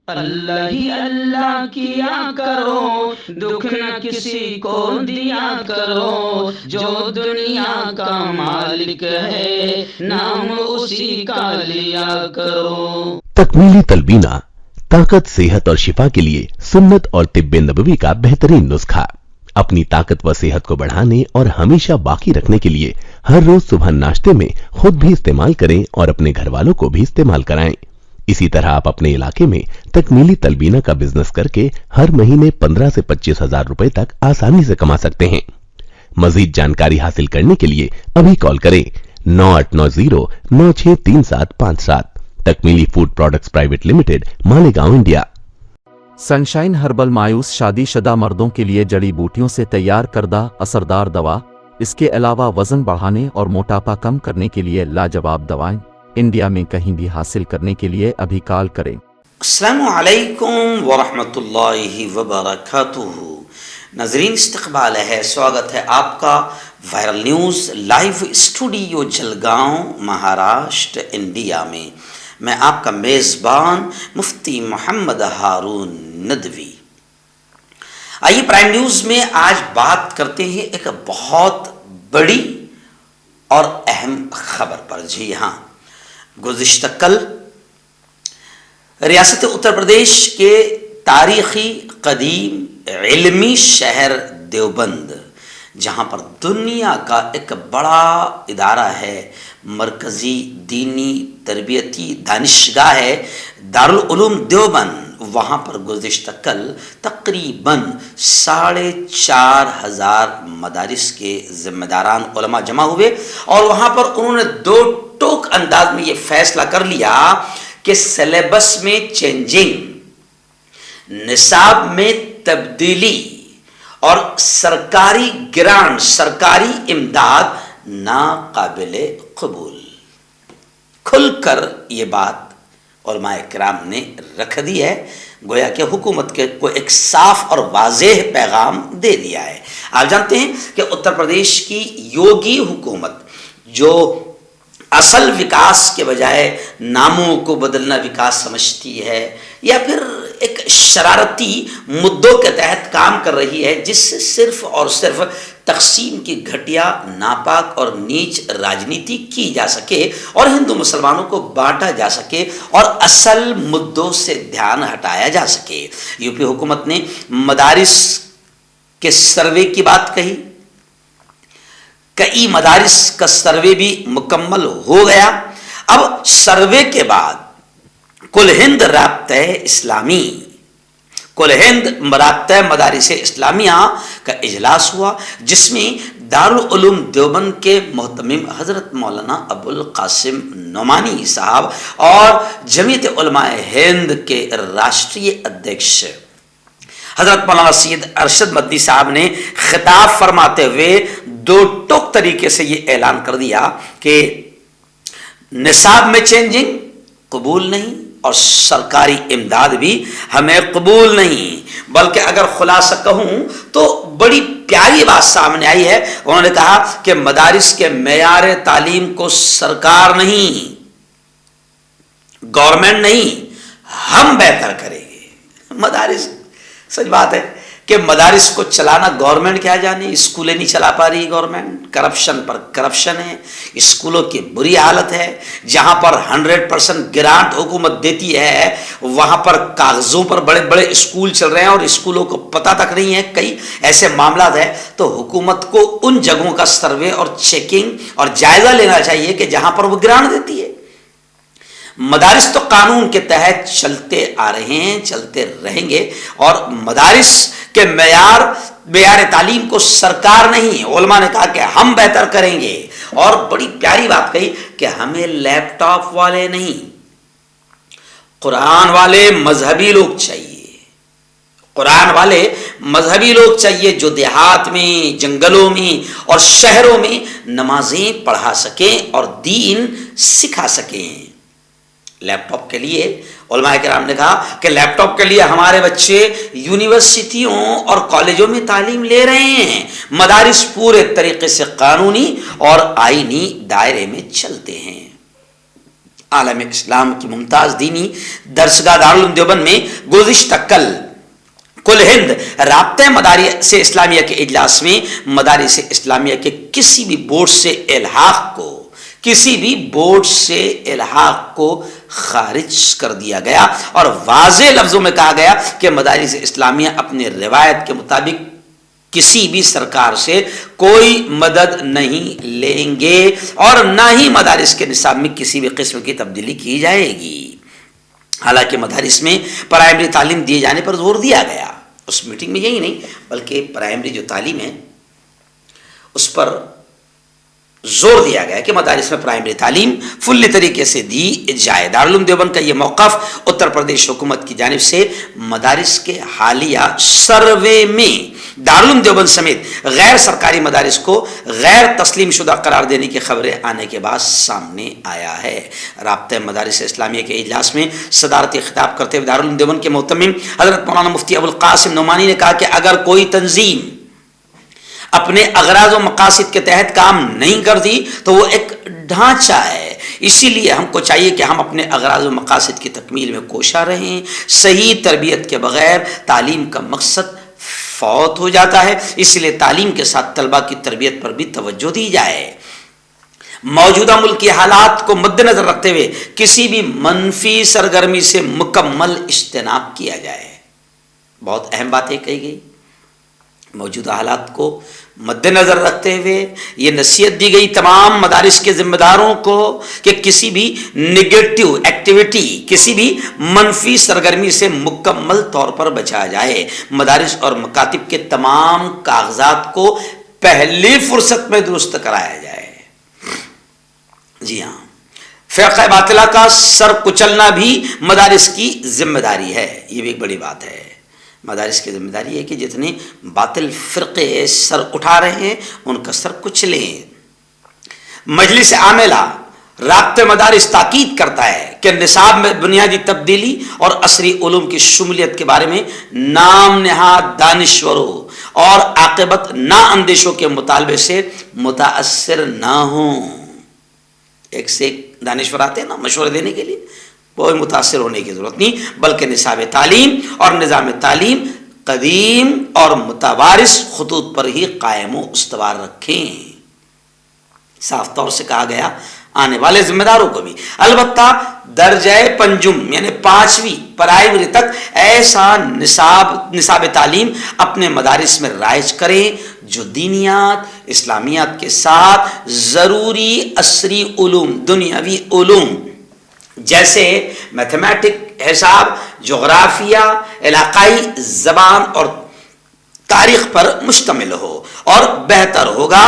اللہ ہی اللہ کیا کرو، دکھ نہ کسی کو دیا کرو، جو دنیا کا مالک ہے نام اسی کا لیا کرو۔ تکمیلی تلبینہ طاقت، صحت اور شفا کے لیے سنت اور طب نبوی کا بہترین نسخہ۔ اپنی طاقت و صحت کو بڑھانے اور ہمیشہ باقی رکھنے کے لیے ہر روز صبح ناشتے میں خود بھی استعمال کریں اور اپنے گھر والوں کو بھی استعمال کرائیں۔ اسی طرح آپ اپنے علاقے میں تکمیلی تلبینہ کا بزنس کر کے ہر مہینے 15 سے 25 ہزار روپے تک آسانی سے کما سکتے ہیں۔ مزید جانکاری حاصل کرنے کے لیے ابھی کال کریں 9890963757۔ تکمیلی food products private limited, Malegaon, India. Sunshine herbal مایوس شادی شدہ مردوں کے لیے جڑی بوٹیوں سے تیار کردہ اثردار دوا۔ اس کے علاوہ وزن بڑھانے اور موٹاپا کم کرنے کے لیے لاجواب دوائیں انڈیا میں کہیں بھی حاصل کرنے کے لیے ابھی کال کریں۔ السلام علیکم ورحمۃ اللہ وبرکاتہ۔ ناظرین، استقبال ہے، سواگت ہے آپ کا viral news live studio Jalgaon, Maharashtra, India میں۔ میں آپ کا میزبان مفتی محمد ہارون ندوی۔ آئیے پرائم نیوز میں آج بات کرتے ہیں ایک بہت بڑی اور اہم خبر پر۔ جی ہاں، گزشتہ کل ریاست اتر پردیش کے تاریخی قدیم علمی شہر دیوبند، جہاں پر دنیا کا ایک بڑا ادارہ ہے، مرکزی دینی تربیتی دانشگاہ ہے دارالعلوم دیوبند، وہاں پر گزشتہ کل تقریباً 4,500 مدارس کے ذمہ داران علماء جمع ہوئے، اور وہاں پر انہوں نے دو ٹوک انداز میں یہ فیصلہ کر لیا کہ سلیبس میں چینجنگ، نصاب میں تبدیلی اور سرکاری گرانٹ، سرکاری امداد ناقابل قبول۔ کھل کر یہ بات علماء کرام نے رکھ دی ہے، گویا کہ حکومت کو ایک صاف اور واضح پیغام دے دیا ہے۔ آپ جانتے ہیں کہ اتر پردیش کی یوگی حکومت جو اصل وکاس کے بجائے ناموں کو بدلنا وکاس سمجھتی ہے، یا پھر ایک شرارتی مدوں کے تحت کام کر رہی ہے، جس سے صرف اور صرف تقسیم کی گھٹیا، ناپاک اور نیچ راجنیتی کی جا سکے اور ہندو مسلمانوں کو بانٹا جا سکے اور اصل مدوں سے دھیان ہٹایا جا سکے۔ یو پی حکومت نے مدارس کے سروے کی بات کہی، کئی مدارس کا سروے بھی مکمل ہو گیا۔ اب سروے کے بعد کل ہند رابطہ اسلامی، کل ہند رابطہ مدارس اسلامیہ کا اجلاس ہوا، جس میں دارالعلوم دیوبند کے محتمم حضرت مولانا ابو القاسم نعمانی صاحب اور جمعیت علماء ہند کے راشٹریہ ادھیکش حضرت مولانا سید ارشد مدنی صاحب نے خطاب فرماتے ہوئے دو ٹوک طریقے سے یہ اعلان کر دیا کہ نصاب میں چینجنگ قبول نہیں اور سرکاری امداد بھی ہمیں قبول نہیں، بلکہ اگر خلاصہ کہوں تو بڑی پیاری بات سامنے آئی ہے۔ انہوں نے کہا کہ مدارس کے معیار تعلیم کو سرکار نہیں، گورنمنٹ نہیں، ہم بہتر کریں گے۔ مدارس، سچ بات ہے کہ مدارس کو چلانا گورنمنٹ کیا جانے، اسکولیں نہیں چلا پا رہی گورنمنٹ، کرپشن پر کرپشن ہے، اسکولوں کی بری حالت ہے۔ جہاں پر 100% گرانٹ حکومت دیتی ہے، وہاں پر کاغذوں پر بڑے بڑے اسکول چل رہے ہیں اور اسکولوں کو پتہ تک نہیں ہے، کئی ایسے معاملات ہیں۔ تو حکومت کو ان جگہوں کا سروے اور چیکنگ اور جائزہ لینا چاہیے کہ جہاں پر وہ گرانٹ دیتی ہے۔ مدارس تو قانون کے تحت چلتے آ رہے ہیں، چلتے رہیں گے، اور مدارس کے معیار تعلیم کو سرکار نہیں، علماء نے کہا کہ ہم بہتر کریں گے۔ اور بڑی پیاری بات کہی کہ ہمیں لیپ ٹاپ والے نہیں، قرآن والے مذہبی لوگ چاہیے، قرآن والے مذہبی لوگ چاہیے جو دیہات میں، جنگلوں میں اور شہروں میں نمازیں پڑھا سکیں اور دین سکھا سکیں۔ لیپ ٹاپ کے لیے علماء کرام نے کہا کہ لیپ ٹاپ کے لیے ہمارے بچے یونیورسٹیوں اور کالجوں میں تعلیم لے رہے ہیں، مدارس پورے طریقے سے قانونی اور آئینی دائرے میں چلتے ہیں۔ عالم اسلام کی ممتاز دینی درسگاہ دارالعلوم دیوبند میں گزشتہ کل کل ہند رابطہ مدارس اسلامیہ کے اجلاس میں مدارس اسلامیہ کے کسی بھی بورڈ سے الحاق کو خارج کر دیا گیا اور واضح لفظوں میں کہا گیا کہ مدارس اسلامیہ اپنے روایت کے مطابق کسی بھی سرکار سے کوئی مدد نہیں لیں گے اور نہ ہی مدارس کے نصاب میں کسی بھی قسم کی تبدیلی کی جائے گی۔ حالانکہ مدارس میں پرائمری تعلیم دیے جانے پر زور دیا گیا، اس میٹنگ میں یہی نہیں بلکہ پرائمری جو تعلیم ہے اس پر زور دیا گیا کہ مدارس میں پرائمری تعلیم فلی طریقے سے دی جائے۔ دارالعلوم دیوبند کا یہ موقف اتر پردیش حکومت کی جانب سے مدارس کے حالیہ سروے میں دارالعلوم دیوبند سمیت غیر سرکاری مدارس کو غیر تسلیم شدہ قرار دینے کی خبریں آنے کے بعد سامنے آیا ہے۔ رابطہ مدارس اسلامیہ کے اجلاس میں صدارتی خطاب کرتے ہوئے دارالعلوم دیوبند کے محتمم حضرت مولانا مفتی ابوالقاسم نعمانی نے کہا کہ اگر کوئی تنظیم اپنے اغراض و مقاصد کے تحت کام نہیں کرتی تو وہ ایک ڈھانچہ ہے، اسی لیے ہم کو چاہیے کہ ہم اپنے اغراض و مقاصد کی تکمیل میں کوشاں رہیں۔ صحیح تربیت کے بغیر تعلیم کا مقصد فوت ہو جاتا ہے، اس لیے تعلیم کے ساتھ طلبہ کی تربیت پر بھی توجہ دی جائے۔ موجودہ ملکی حالات کو مد نظر رکھتے ہوئے کسی بھی منفی سرگرمی سے مکمل اجتناب کیا جائے۔ بہت اہم بات ہے کہی گئی، موجودہ حالات کو مد نظر رکھتے ہوئے یہ نصیحت دی گئی تمام مدارس کے ذمہ داروں کو کہ کسی بھی نگیٹو ایکٹیویٹی، کسی بھی منفی سرگرمی سے مکمل طور پر بچا جائے۔ مدارس اور مکاتب کے تمام کاغذات کو پہلی فرصت میں درست کرایا جائے۔ جی ہاں، فرقہ باطلہ کا سر کچلنا بھی مدارس کی ذمہ داری ہے، یہ بھی ایک بڑی بات ہے۔ مدارس کی ذمہ داری ہے کہ جتنے باطل فرقے سر اٹھا رہے ہیں ان کا سر کچلیں۔ مجلس عاملہ رابطہ مدارس تاکید کرتا ہے کہ نصاب میں بنیادی تبدیلی اور عصری علوم کی شمولیت کے بارے میں نام نہاد دانشوروں اور عاقبت نا اندیشوں کے مطالبے سے متاثر نہ ہوں۔ ایک سے ایک دانشور آتے ہیں نا مشورے دینے کے لیے، کوئی متاثر ہونے کی ضرورت نہیں، بلکہ نصاب تعلیم اور نظام تعلیم قدیم اور متوارث خطوط پر ہی قائم و استوار رکھیں۔ صاف طور سے کہا گیا آنے والے ذمہ داروں کو بھی، البتہ درجہ پنجم یعنی 5ویں پرائمری تک ایسا نصاب تعلیم اپنے مدارس میں رائج کریں جو دینیات اسلامیات کے ساتھ ضروری عصری علوم، دنیاوی علوم جیسے میتھمیٹک، حساب، جغرافیہ، علاقائی زبان اور تاریخ پر مشتمل ہو، اور بہتر ہوگا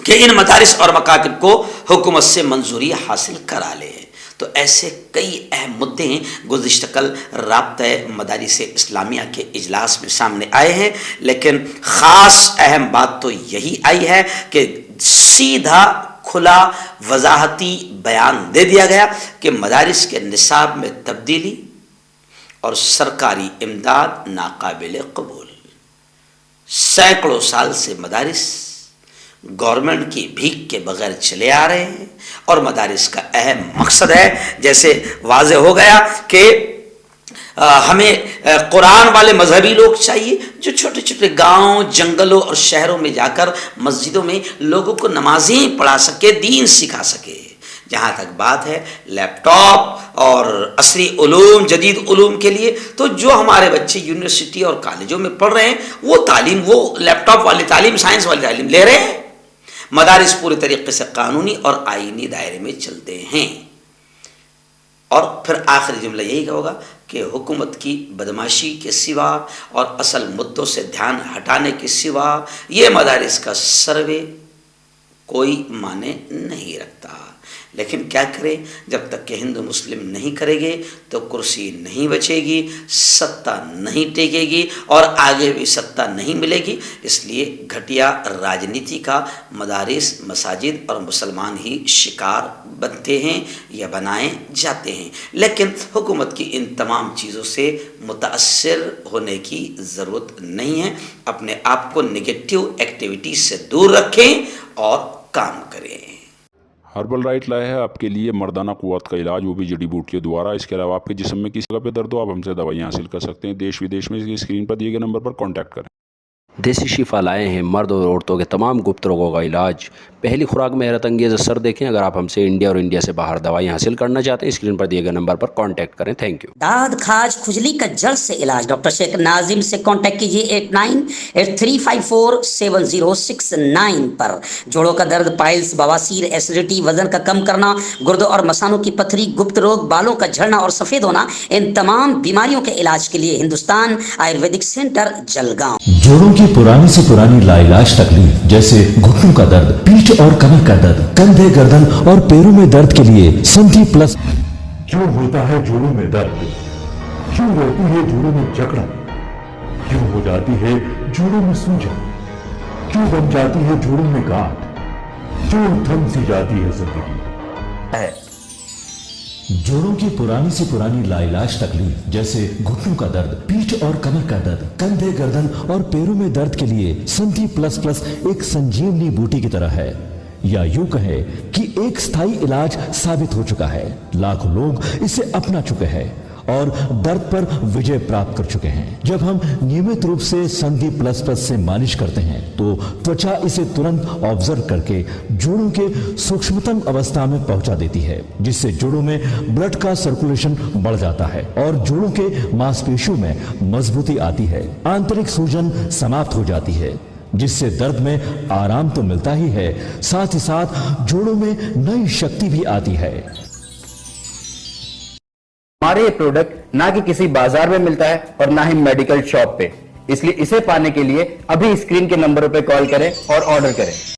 کہ ان مدارس اور مکاتب کو حکومت سے منظوری حاصل کرا لے۔ تو ایسے کئی اہم مدے ہیں گزشتہ کل رابطہ مدارس اسلامیہ کے اجلاس میں سامنے آئے ہیں، لیکن خاص اہم بات تو یہی آئی ہے کہ سیدھا کھلا وضاحتی بیان دے دیا گیا کہ مدارس کے نصاب میں تبدیلی اور سرکاری امداد ناقابل قبول۔ سینکڑوں سال سے مدارس گورنمنٹ کی بھیک کے بغیر چلے آ رہے ہیں، اور مدارس کا اہم مقصد ہے، جیسے واضح ہو گیا کہ ہمیں قرآن والے مذہبی لوگ چاہیے جو چھوٹے چھوٹے گاؤں، جنگلوں اور شہروں میں جا کر مسجدوں میں لوگوں کو نمازیں پڑھا سکے، دین سکھا سکے۔ جہاں تک بات ہے لیپ ٹاپ اور عصری علوم، جدید علوم کے لیے، تو جو ہمارے بچے یونیورسٹی اور کالجوں میں پڑھ رہے ہیں وہ تعلیم، وہ لیپ ٹاپ والی تعلیم، سائنس والی تعلیم لے رہے ہیں۔ مدارس پورے طریقے سے قانونی اور آئینی دائرے میں چلتے ہیں۔ اور پھر آخری جملہ یہی ہوگا کہ حکومت کی بدماشی کے سوا اور اصل مدوں سے دھیان ہٹانے کے سوا یہ مدارس کا سروے کوئی معنی نہیں رکھتا۔ لیکن کیا کرے، جب تک کہ ہندو مسلم نہیں کرے گے تو کرسی نہیں بچے گی، ستہ نہیں ٹیکے گی، اور آگے بھی ستہ نہیں ملے گی۔ اس لیے گھٹیا راجنیتی کا مدارس، مساجد اور مسلمان ہی شکار بنتے ہیں یا بنائے جاتے ہیں۔ لیکن حکومت کی ان تمام چیزوں سے متاثر ہونے کی ضرورت نہیں ہے۔ اپنے آپ کو نگیٹو ایکٹیویٹیز سے دور رکھیں اور کام کریں۔ ہربل رائٹ لائے ہے آپ کے لیے مردانہ قوت کا علاج، وہ بھی جڑی بوٹیوں دوارا۔ اس کے علاوہ آپ کے جسم میں کسی جگہ پہ درد ہو آپ ہم سے دوائیاں حاصل کر سکتے ہیں۔ دیش ودیش میں اسکرین پر دیے گئے نمبر پر کانٹیکٹ کریں۔ دیسی شفا لائے ہیں مرد اور عورتوں کے تمام گپت روگوں کا علاج۔ پہلی خوراک میں حیرت انگیز اثر دیکھیں۔ اگر آپ ہم سے انڈیا اور انڈیا سے باہر دوائیں حاصل کرنا چاہتے ہیں اسکرین پر دیے گئے نمبر پر کانٹیکٹ کریں۔ Thank you. داد کھاج کھجلی کا جڑ سے علاج ڈاکٹر شیخ ناظم سے کانٹیکٹ کیجیے 8983547069 پر۔ جوڑوں کا درد، پائلس، بواسیر، ایسیڈیٹی، وزن کا کم کرنا، گردوں اور مثانوں کی پتھری، گپت روگ، بالوں کا جھڑنا اور سفید ہونا، ان تمام بیماریوں کے علاج کے لیے ہندوستان آیورویدک سینٹر جلگاؤں۔ جوڑوں کی پرانی سے پرانی لاعلاج تکلیف جیسے گھٹنوں کا درد، پیٹھ اور کمر کا درد، کندھے، گردن اور پیروں میں درد کے لیے سنتھی پلس۔ کیوں ہوتا ہے جوڑوں میں درد؟ کیوں رہتی ہے جوڑوں میں جکڑن؟ کیوں ہو جاتی ہے جوڑوں میں سوجن؟ کیوں بن جاتی ہے جوڑوں میں گاٹھ؟ کیوں تھم سی جاتی ہے زندگی؟ جوڑوں کی پرانی سے پرانی لاعلاج تکلیف جیسے گھٹنوں کا درد، پیٹھ اور کمر کا درد، کندھے، گردن اور پیروں میں درد کے لیے سنتھی پلس پلس ایک سنجیونی بوٹی کی طرح ہے، یا یوں کہے کہ ایک ستھائی علاج ثابت ہو چکا ہے۔ لاکھوں لوگ اسے اپنا چکے ہیں اور درد پر وجے پراپت کر چکے ہیں۔ جب ہم نیمت روپ سے سندھی پلس پلس سے مالش کرتے ہیں تو توچا اسے ترنت آبزرو کر کے جوڑوں کے سوکشمتم اوستھا میں پہنچا دیتی ہے، جس سے جوڑوں میں بلڈ کا سرکولیشن بڑھ جاتا ہے اور جوڑوں کے ماس پیشیوں میں مضبوطی آتی ہے، آنترک سوجن سماپت ہو جاتی ہے، جس سے درد میں آرام تو ملتا ہی ہے، ساتھ ہی ساتھ جوڑوں میں نئی شکتی بھی آتی ہے۔ ہمارے یہ پروڈکٹ نہ کہ کسی بازار میں ملتا ہے اور نہ ہی میڈیکل شاپ پہ، اس لیے اسے پانے کے لیے ابھی اسکرین کے نمبروں پہ کال کریں اور آرڈر کریں۔